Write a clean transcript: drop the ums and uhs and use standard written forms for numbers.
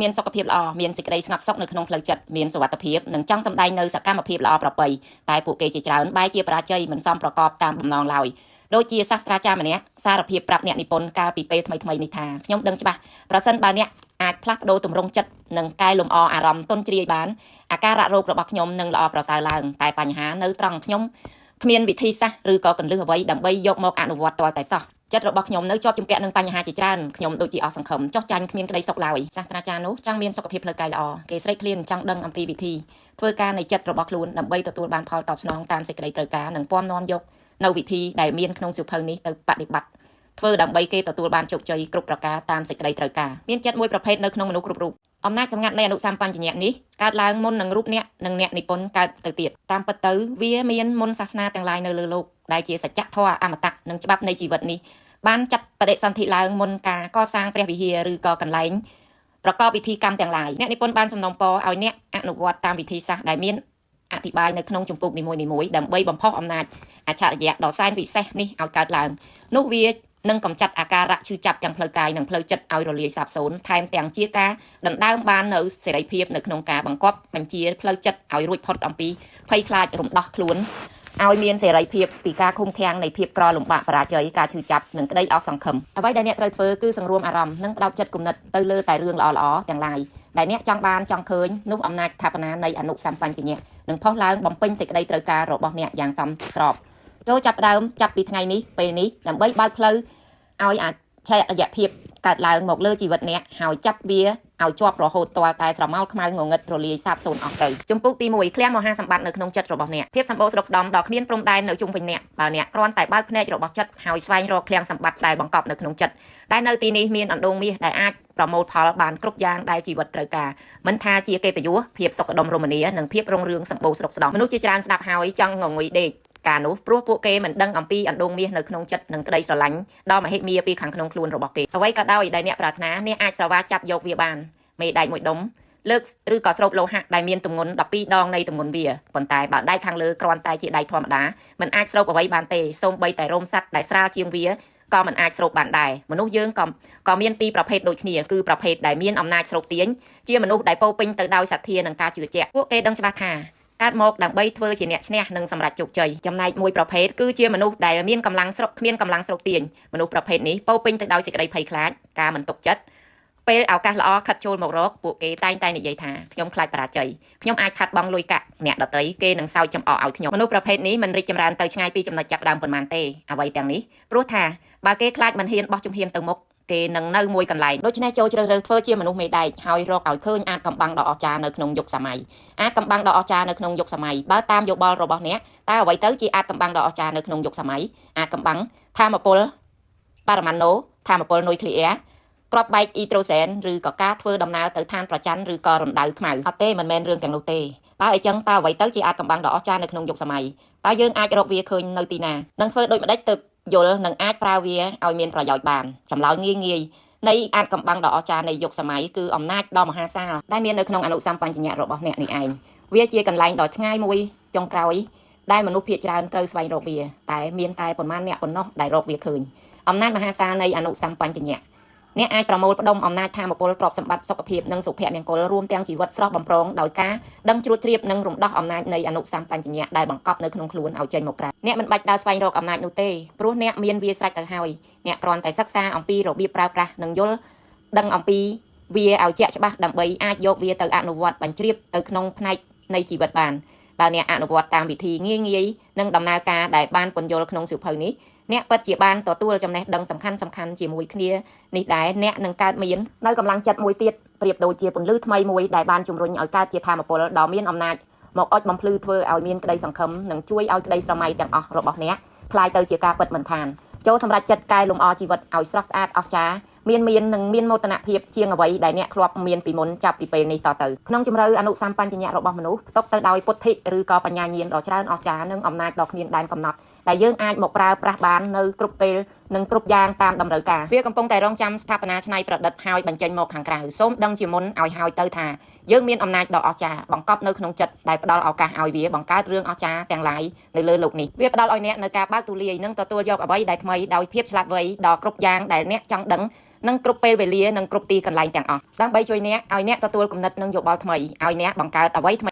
មានសុខភាពល្អមានសេចក្តីស្ងប់សុខនៅក្នុងផ្លូវចិត្តមានសុវត្ថិភាពនិងចង់សម្ដែងនៅសកម្មភាពល្អប្រពៃតែពួកគេជាច្រើនបែរជាបរាជ័យមិនសមប្រកបតាមបំណងឡើយដូចជាសាស្ត្រាចារ្យម្នាក់សារភាពប្រាប់អ្នកនិពន្ធកាលពីពេលថ្មីៗនេះថាខ្ញុំដឹងច្បាស់ប្រសិនបើអ្នកអាចផ្លាស់ប្ដូរទម្រង់ចិត្តនិងកែលម្អអារម្មណ៍ទន់ជ្រាយបានអាការៈរោគរបស់ខ្ញុំនឹងល្អប្រសើរឡើងតែបញ្ហានៅត្រង់ខ្ញុំគ្មានវិធីសាស្ត្រឬក៏កន្លឹះអ្វីដើម្បីយកមកអនុវត្តទាល់តែសោះចិត្តរបស់ខ្ញុំនៅជាប់ជំពាក់នឹងបញ្ហាជាច្រើនខ្ញុំដូចជាអស់សង្ឃឹមចោះចាញ់គ្មានក្តីសុខឡើយសាស្ត្រាចារ្យនោះចង់មានសុខភាពផ្លូវកាយល្អគេស្រេកឃ្លានចង់ដឹងអំពីវិធីធ្វើការនៃចិត្តរបស់ខ្លួនដើម្បីទទួលបានផលតបស្នងតាមសេចក្តីត្រូវការនិងពំនាំយកនៅវិធីដែលមានក្នុងសៀវភៅនេះទៅបដិបត្តិធ្វើដើម្បីគេទទួលបានជោគជ័យគ្រប់ប្រការតាមសេចក្តីត្រូវការមានចិត្តមួយប្រភេទនៅក្នុងមនុស្សគ្រប់រូបអំណាចសម្ងាត់នៃអនុសម្បញ្ញៈនេះកើតឡើងមុននឹងរូបអ្នកនិងអ្នកនិពន្ធកើតទៅទៀតតាមពិតទៅវាមានមុនសាសនាទាំងឡាយនៅលើលោកដែលជាសច្ចធម៌អមតៈនិងច្បាប់នៃជីវិតនេះបានចាត់បដិសន្ធិឡើងមុនការកសាងព្រះវិហារឬក៏កន្លែងប្រកបពិធីកម្មទាំងឡាយអ្នកនិពន្ធបានសំណូមពរឲ្យអ្នកអនុវត្តតាមវិធីសាស្ត្រដែលមានអธิบายនៅក្នុងជំពូកនីមួយៗដើម្បីបំផុសអំណាចអច្ឆរិយៈដ៏សែនវិសេសនេះឲ្យកើតឡើងនោះវានឹងកម្ចាត់អាការៈឈឺចាប់ទាំងផ្លូវកាយនិងផ្លូវចិត្តឲ្យរលាយសាបសូន្យថែមទាំងជាការដណ្ដើមបាននៅសេរីភាពនៅក្នុងការបង្កប់បញ្ជាផ្លូវចិត្តឲ្យរួចផុតអំពីភ័យខ្លាចរំដោះខ្លួនឲ្យមានសេរីភាពពីការឃុំឃាំងនៃភាពក្រលំបាកបរាជ័យការឈឺចាប់និងក្តីអស់សង្ឃឹមអ្វីដែលអ្នកត្រូវធ្វើគឺសង្រួមអារម្មណ៍និងផ្ដោតចិត្តគំនិតទៅលើតែរឿងល្អៗទាំងឡាយដែលអ្នកចង់បានចង់ឃើញនោះអំណាចស្ថាបនានៃអនុសម្បញ្ញៈនឹងផុសឡើងបំពេញសេចក្តីត្រូវការរបស់អ្នកយ៉ាងសមស្របចូលចាប់ដើមចាប់ពីថ្ងៃនេះពេលនេះដើម្បីបើកផ្លូវឲ្យអច្ឆរិយភាពកើតឡើងមកលើជីវិតអ្នកហើយចាប់វាឲ្យជាប់រហូតទាល់តែស្រមោលខ្មៅងងឹតរលាយសាបសូន្យអស់ទៅជំពូកទី1ឃ្លាំងមហាសម្បត្តិនៅក្នុងចិត្តរបស់អ្នកភាពសម្បូរស្រុកស្ដំដ៏គ្មានព្រំដែននៅជុំវិញអ្នកបើអ្នកគ្រាន់តែបើកភ្នែករបស់ចិត្តហើយស្វែងរកឃ្លាំងសម្បត្តិដែលបង្កប់នៅក្នុងចិត្តដែលនៅទីនេះមានអណ្ដូងមាសដែលអាចប្រមូលផលបានគ្រប់យ៉ាងដែលជីវិតត្រូវការមិនថាជាកិត្តិយសភាពសុខដុមរមនានិងភាពរុងរឿងសម្បូរស្រុកស្ដំមនុស្សជាច្រើនស្ដាប់ហើយចង់ងងុយដេកការនោះព្រោះពួកគេមិនដឹងអំពីអណ្ដូងមាសនៅក្នុងចិត្តនិងក្តីស្រឡាញ់ដ៏មហិមាពីខាងក្នុងខ្លួនរបស់គេអ្វីក៏ដោយដែលអ្នកប្រាថ្នាអ្នកអាចស្រវាចាប់យកវាបានមេដែកមួយដុំលើកឬក៏ស្រូបលោហៈដែលមានទម្ងន់12ដងនៃទម្ងន់វាប៉ុន្តែបើដែកខាងលើគ្រាន់តែជាដែកធម្មតាមិនអាចស្រូបអ្វីបានទេសូម្បីតែរោមសត្វដែលស្រាលជាងវាក៏មិនអាចស្រូបបានដែរមនុស្សយើងក៏មានពីរប្រភេទដូចគ្នាគឺប្រភេទដែលមានអំណាចស្រូបទាញជាមនុស្សដែលពោពេញទៅដោយសទ្ធានិងការជឿជាក់ពួកគេដឹងច្បាស់ថាកើតមកដើម្បីធ្វើជាអ្នកឈ្នះនិងសម្រេចជោគជ័យចំណែកមួយប្រភេទគឺជាមនុស្សដែលមានកម្លាំងស្រុកគ្មានកម្លាំងស្រុកទាញមនុស្សប្រភេទនេះពោពេញទៅដោយសេចក្តីភ័យខ្លាចការមិនទុកចិត្តពេលឱកាសល្អខិតចូលមករកពួកគេតែងតែនិយាយថាខ្ញុំខ្លាចបរាជ័យខ្ញុំអាចខាត់បងលុយកាក់អ្នកដតីគេនឹងសើចចំអកឲ្យខ្ញុំមនុស្សប្រភេទនេះមិនរីកចម្រើនទៅឆ្ងាយពីចំណុចចាប់ដើមប៉ុន្មានទេអ្វីទាំងនេះព្រោះថាបើគេខ្លាចមិនហ៊ានបោះជំហានទៅមុខគេនឹងនៅមួយកន្លែងដូច្នេះចូលជ្រើសរើសធ្វើជាមនុស្សមេដែកហើយរកឲ្យឃើញអាចកំបាំងដ៏អស្ចារ្យនៅក្នុងយុគសម័យអាចកំបាំងដ៏អស្ចារ្យនៅក្នុងយុគសម័យបើតាមយោបល់របស់អ្នកតើអ្វីទៅជាអាចកំបាំងដ៏អស្ចារ្យនៅក្នុងយុគសម័យអាចកំបាំងថាមពលបរមាណូថាមពលនុយក្លេអ៊ែរគ្រាប់បែកអ៊ីដ្រូសែនឬក៏ការធ្វើដំណើរទៅឋានប្រច័ណ្ឌឬក៏រណ្ដៅខ្មៅអត់ទេមិនមែនរឿងទាំងនោះទេបើអញ្ចឹងតើអ្វីទៅជាអាចកំបាំងដ៏អស្ចារ្យនៅក្នុងយុគសម័យតើយើងអាចរកវាឃើញនៅទីណានឹងធ្វើដូចម្ដេចទៅយល់និងអាចប្រើវាឲ្យមានប្រយោជន៍បានចម្លើយងាយនៃអាចកំបាំងដ៏អស្ចារ្យនៃយុគសម័យគឺអំណាចដ៏មហាសាលដែលមាននៅក្នុងអនុសម្បញ្ញៈរបស់អ្នកនេះឯងវាជាកន្លែងដ៏ឆ្ងាយមួយចុងក្រោយដែលមនុស្សភាគច្រើនត្រូវស្វែងរកវាតែមានតែប៉ុន្មានអ្នកប៉ុណ្ណោះដែលរកវាឃើញអំណាចមហាសាលនៃអនុសម្បញ្ញៈអ្នកអាចប្រមូលផ្ដុំអំណាចធម៌ពលទ្រព្យសម្បត្តិសុខភាពនិងសុភមង្គលរួមទាំងជីវិតស្រស់បំព្រងដោយការដឹងជ្រួតជ្រាបនិងរំដោះអំណាចនៃអនុសម្បញ្ញៈដែលបង្កប់នៅក្នុងខ្លួនឲ្យចេញមកក្រៅអ្នកមិនបាច់ដើរស្វែងរកអំណាចនោះទេព្រោះអ្នកមានវាស្រេចទៅហើយអ្នកគ្រាន់តែសិក្សាអំពីរបៀបប្រើប្រាស់និងយល់ដឹងអំពីវាឲ្យជាក់ច្បាស់ដើម្បីអាចយកវាទៅអនុវត្តបញ្ជ្រាបទៅក្នុងផ្នែកនៃជីវិតបានបើអ្នកអនុវត្តតាមវិធីងាយនិងដំណើរការដែលបានពន្យល់ក្នុងសៀវភៅនេះអ្នកពិតជាបានទទួលចំណេះដឹងសំខាន់ជាមួយគ្នានេះដែរអ្នកនឹងកើតមាននៅកម្លាំងចិត្តមួយទៀតប្រៀបដូចជាពន្លឺថ្មីមួយដែលបានជំរុញឲ្យកើតជាធម៌ពលដ៏មានអំណាចមកអុចបំភ្លឺធ្វើឲ្យមានក្តីសង្ឃឹមនិងជួយឲ្យក្តីស្រមៃទាំងអស់របស់អ្នកคล้ายទៅជាការពិតមិនខានចូលសម្រាប់ចិត្តកែលម្អជីវិតឲ្យស្រស់ស្អាតអស្ចារ្យមាននិងមានមោទនភាពជាងអ្វីដែលអ្នកធ្លាប់មានពីមុនចាប់ពីពេលនេះតទៅក្នុងជំរឿអនុសម្បញ្ញៈរបស់មនុស្សផ្ទុកទៅដោយពុទ្ធិឬក៏បញ្ញាញាណដ៏ច្រើនអស្ចារ្យនិងអំណាចដ៏គ្មានដែនកំណត់ដែលយើងអាចមកប្រើប្រាស់បាននៅគ្រប់ពេលនិងគ្រប់យ៉ាងតាមតម្រូវការវាកំពុងតែរងចាំស្ថាបនាច្នៃប្រឌិតហើយបញ្ចេញមកខាងក្រៅសូមដឹងជាមុនឲ្យហើយទៅថាយើងមានអំណាចដ៏អស្ចារ្យបង្កប់នៅក្នុងចិត្តដែលផ្ដល់ឱកាសឲ្យវាបង្កើតរឿងអស្ចារ្យទាំងឡាយនៅលើលោកនេះវាផ្ដល់ឲ្យអ្នកនៅការបើកទូលាយនិងទទួលយកអ្វីដែលថ្មីដោយភាពឆ្លាតវៃដ៏គ្រប់យ៉ាងដែលអ្នកចង់ដឹង នឹងគ្រប់ពេលវេលានិងគ្រប់ទីកន្លែងទាំងអស់ដើម្បីជួយអ្នកឲ្យអ្នកទទួលគំនិតនិងយោបល់ថ្មីឲ្យអ្នកបង្កើតអ្វីថ្មី